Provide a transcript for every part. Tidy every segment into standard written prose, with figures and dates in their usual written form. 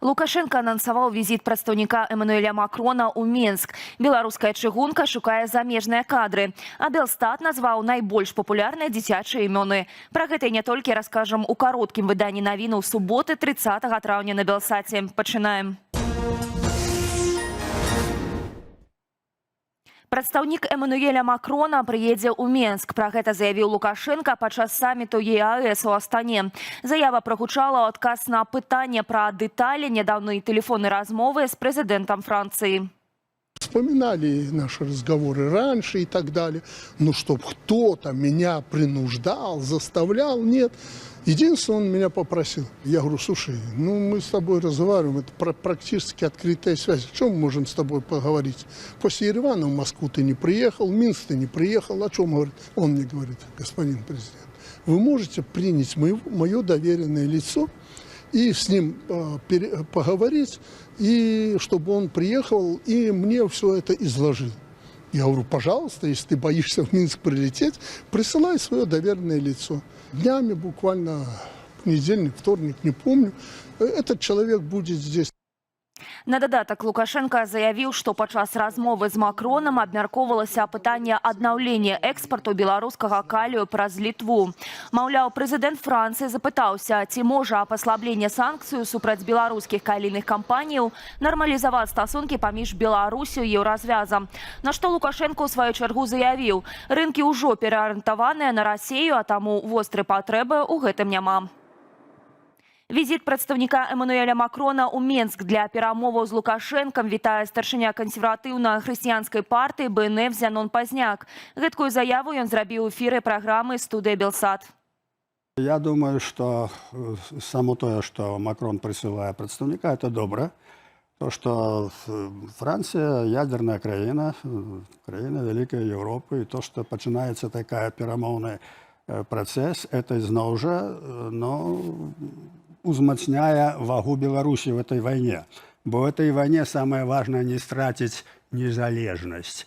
Лукашенко анансаваў візіт прадстаўніка Эммануэля Макрона ў Менск. Беларуская чыгунка шукае замежныя кадры. А Белстат назваў найбольш папулярныя дзіцячыя імёны. Пра гэта і не толькі раскажам у кароткім выданні навіну ў суботы 30 траўня на Белсаце. Пачынаем. Прадстаўнік Эммануэля Макрона прыедзе ў Менск. Пра гэта заявіў Лукашенко падчас саміту ЕАЭС у Астане. Заява прагучала ў адказ на пытанне пра дэталі нядаўнай тэлефоннай размовы з прэзідэнтам Францыі. Вспоминали наши разговоры раньше и так далее. Но чтоб кто-то меня принуждал, заставлял, нет. Единственное, он меня попросил. Я говорю, слушай, мы с тобой разговариваем, это практически открытая связь. О чем мы можем с тобой поговорить? После Еревана в Москву ты не приехал, в Минск ты не приехал. О чем говорит? Он мне говорит, господин президент, вы можете принять мое доверенное лицо и с ним поговорить, и чтобы он приехал и мне все это изложил. Я говорю, пожалуйста, если ты боишься в Минск прилететь, присылай свое доверенное лицо. Днями, буквально понедельник, вторник, не помню, этот человек будет здесь. На дадатак Лукашенко заявіў, што падчас размовы з Макронам абмяркоўвалася пытанне аднаўлення экспарту беларускага калію праз Літву. Маўляў, прэзідэнт Францыі запытаўся, ці можа паслабленне санкцыю супраць беларускіх калійных кампаніяў нармалізаваць стасункі паміж Беларусю і еўразвязам. На што Лукашенко ў сваю чаргу заявіў, рынкі ўжо пераарыентаваныя на Расію, а таму вострай патрэбы ў гэтым няма. Візіт прадстаўніка Эммануэля Макрона ў Менск для перамоваў з Лукашэнкам вітае старшыня кансерватыўна-хрысціянскай партыі БНФ Зянон Пазняк. Гэткую заяву ён зрабіў у эфіры праграмы «Студыя Белсат». Я думаю, что само то, что Макрон присылает представника, это добро. То, что Франция ядерная краина, краина Великой Европы, и то, что начинается такая перамовный процесс, это зноў жа, но узмацняя вагу Беларусі в этой войне. Бо в этой войне самое важное не стратить незалежность.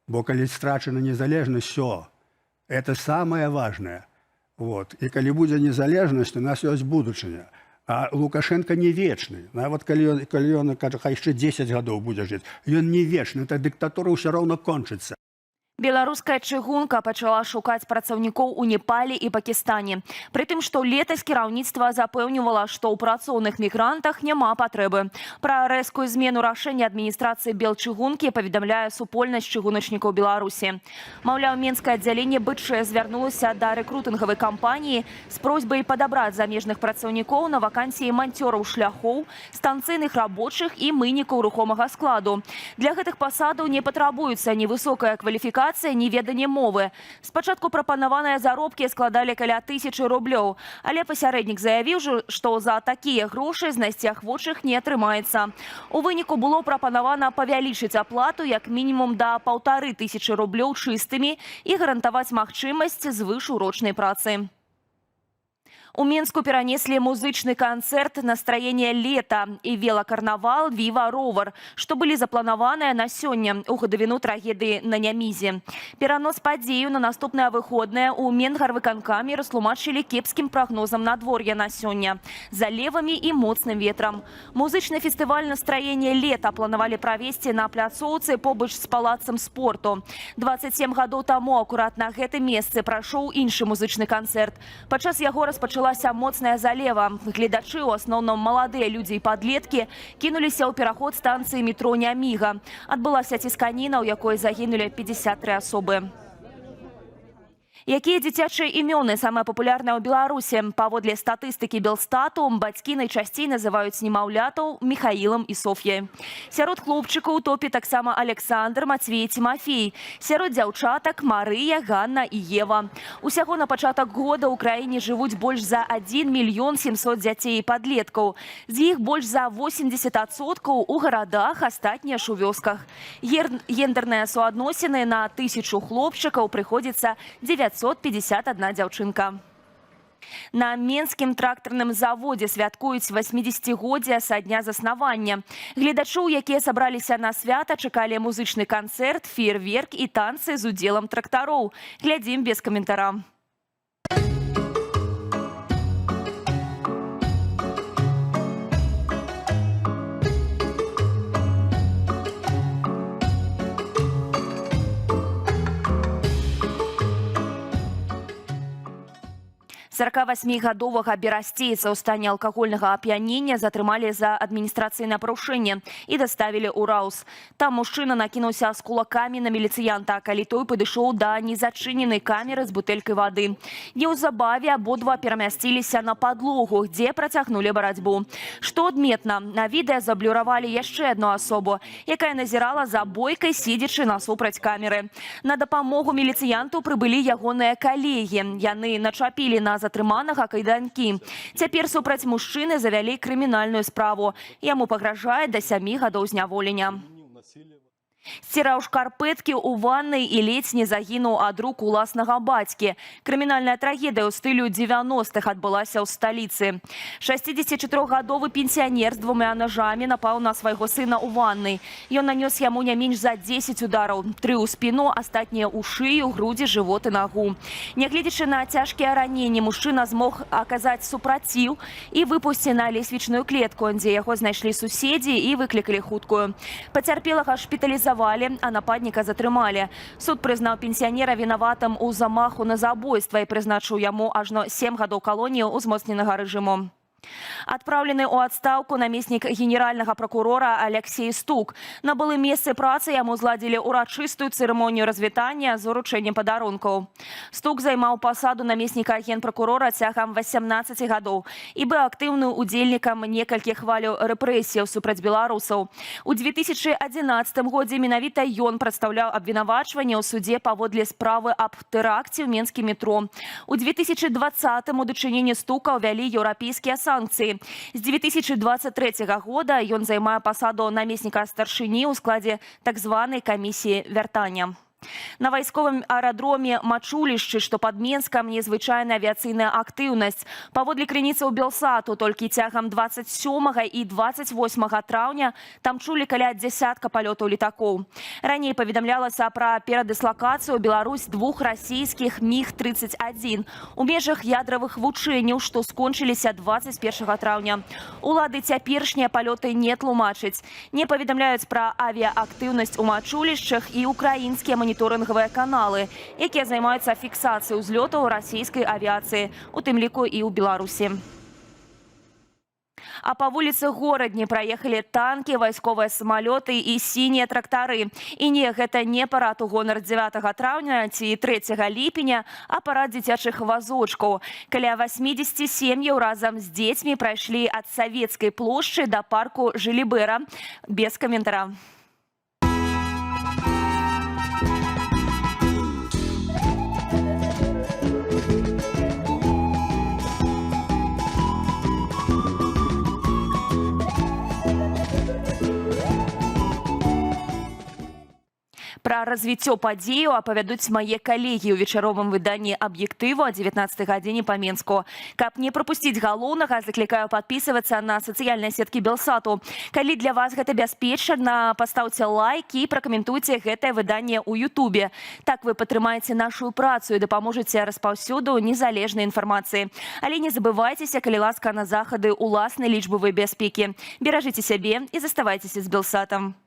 Бо калі страчена незалежность, все. Это самое важное. Вот. И калі будзе незалежность, у нас есть будучыня. А Лукашенко не вечный. Нават калі ён кажа, хай яшчэ 10 гадоў будзе жыць. Ён не вечны. Эта диктатура ўсё роўно кончыцца. Беларуская чыгунка пачала шукаць працаўнікоў у Непале і Пакістане. Прытым, што летась кіраўніцтва запэўнівала, што ў працоўных мігрантах няма патрэбы. Пра рэзкую змену рашэння адміністрацыі Белчыгункі паведамляе супольнасць чыгуначнікаў Беларусі. Маўляў, менскае аддзяленне БЧ звярнулася да рэкрутынгавай кампаніі з просьбай падабраць замежных працаўнікоў на вакансіі манцёраў шляхоў, станцыйных рабочых і мыйнікаў рухомага складу. Для гэтых пасадаў не патрабуецца невысокая кваліфікацыя, неведанне мовы. Спачатку прапанаваныя заробкі складалі каля 1000 рублёў, але пасярэднік заявіў, што за такія грошы знайсці ахвочых не атрымаецца. У выніку было прапанавана павялічыць аплату як мінімум да 1500 рублёў чыстымі і гарантаваць магчымасць звышурочнай працы. У Менску перанеслі музычны канцэрт «Настроение лета» і велакарнавал «Віва Ровар», што былі запланаваныя на сёння у гадавіну трагедыі на Нямізе. Перанос падзею на наступныя выходныя ў Менгарвыканкаме растлумачылі кепскім прагнозам надвор'я на сёння, залевамі і моцным ветрам. Музычны фестываль «Настроение лета» планавалі правесці на пляцоўцы побач з палацам спорту. 27 гадоў таму акурат на гэтым месцы прайшоў іншы музычны канцэрт. Падчас яго распачалася моцная залева. Гледачы, у асноўным маладыя людзі і падлеткі, кінуліся ў пераход станцыі метро Няміга. Адбылася цісканіна, у якой загінулі 53 асобы. Якія дзіцячыя імёны самыя папулярныя ў Беларусі? Паводле статыстыкі Белстату, бацькі найчасцей называюць немаўлятаў Міхаілам і Соф'яй. Сярод хлопчыкаў у топе таксама Александр, Мацвей, Тимофей. Сярод дзяўчатак Марыя, Ганна і Ева. Усяго на пачатак года ў краіне жывуць больш за 1 700 000 дзяцей і падлеткаў. З іх больш за 80% у гарадах, астатнія ж у вёсках. Гендерныя суадносіны на 1000 хлопчыкаў прыходзіцца 951 дзяўчынка. На Менскім трактарным заводзе святкуюць 80-годдзе са дня заснавання. Гледачоў, якія сабраліся на свята, чакалі музычны канцэрт, феерверк і танцы з удзелам трактароў. Глядзім без каментара. 48-гадовага берасцейца ў стане алкагольнага ап'янення затрымалі за адміністрацыйнае парушэнне і даставілі ў Раус. Там мужчына накінуўся з кулакамі на міліцыянта, калі той падышоў да незачыненай камеры з бутэлькай вады. Неўзабаве абодва перамясціліся на падлогу, дзе працягнулі барацьбу. Што адметна, на відэа заблюравалі яшчэ одну асобу, якая назірала за бойкай, сидзячы насупраць камеры. На дапамогу міліцыянту прыбылі ягоныя калегі. Яны начапілі на затрыманага кайданкі. Цяпер супраць мужчыны завялі крымінальную справу. Яму пагражае да 7 гадоў зняволення. Сціраў шкарпэткі ў ваннай і ледзь не загінуў ад рук уласнага бацькі. Крымінальная трагедыя ў стылю 90-х адбылася ў сталіцы. 64-гадовы пенсіянер з 2 ножамі напаў на свайго сына ў ваннай. Ён нанёс яму не менш за 10 удараў. 3 ў спіну, астатнія ў шыю, грудзі, жывот і нагу. Нягледзячы на цяжкія раненні, мужчына змог аказаць супраціў і выпусціць на лесвічную клетку, дзе яго знайшлі суседзі і выклікалі хуткую. Пацярпелага шпіталізавалі, а нападніка затрымалі. Суд прызнаў пенсіянера вінаватым у замаху на забойства і прызначыў яму ажно 7 гадоў калоніі ўзмоцненага рэжыму. Адпраўлены ў адстаўку намеснік генеральнага пракурора Алексей Стук. На былым месцы працы яму зладзілі урачыстую цырымонію развітання з уручэннем падарункаў. Стук займаў пасаду намесніка генпракурора цягам 18 гадоў і быў актыўным удзельнікам некалькіх хваляў рэпрэсіяў супраць беларусаў. У 2011 годзе менавіта ён прадстаўляў абвінавачванне ў судзе паводле справы аб тэракце ў Менскім метро. У 2020 у дачыненні Стука ўвялі еўрапейскія санкцыі. З 2023 года ён займае пасаду намесніка старшыні ў складзе так званай камісіі вяртання. На вайсковым аэрадроме Мачулішчы, што пад Менскам, незвычайная авіяцыйная актыўнасць. Паводле крыніцаў Белсату, толькі цягам 27 і 28 траўня там чулі каля дзясятка палётаў летакоў. Раней паведамлялася пра перадыслакацыю ў Беларусь 2 расійскіх МіГ-31 у межах ядравых вучэнняў, што скончыліся 21 траўня. Улады цяперашнія палёты не тлумачаць. Не паведамляюць пра авіяактыўнасць у Мачулішчах і украінскія моніторынгавыя каналы, якія займаюцца фіксацыяй узлётаў расійскай авіяцыі, у тым ліку і ў Беларусі. А па вуліцы горадні праехалі танкі, вайсковыя самалёты і сінія трактары. І не, гэта не парад у гонар 9 траўня ці 3 ліпеня, а парад дзіцячых вазочкаў. Каля 80 сем'яў разам з дзецьмі прайшлі ад Савецкай плошчы да парку Жылібера. Без каментара. Пра развіццё падзею апавядуць мае калегі ў вечаровым выданні «Аб'ектыву» о 19 гадзіне па Менску. Каб не прапусціць галоўнага, заклікаю падпісвацца на сацыяльныя сеткі Белсату. Калі для вас гэта бяспечна, пастаўце лайк і пракаментуйце гэтае выданне ў Ютубе. Так вы падтрымаеце нашу працу і дапаможаце распаўсюду незалежнай інфармацыі. Але не забывайцеся, калі ласка, на захады ўласнай лічбавай бяспекі. Беражыце сябе і заставайцеся з Белсатам.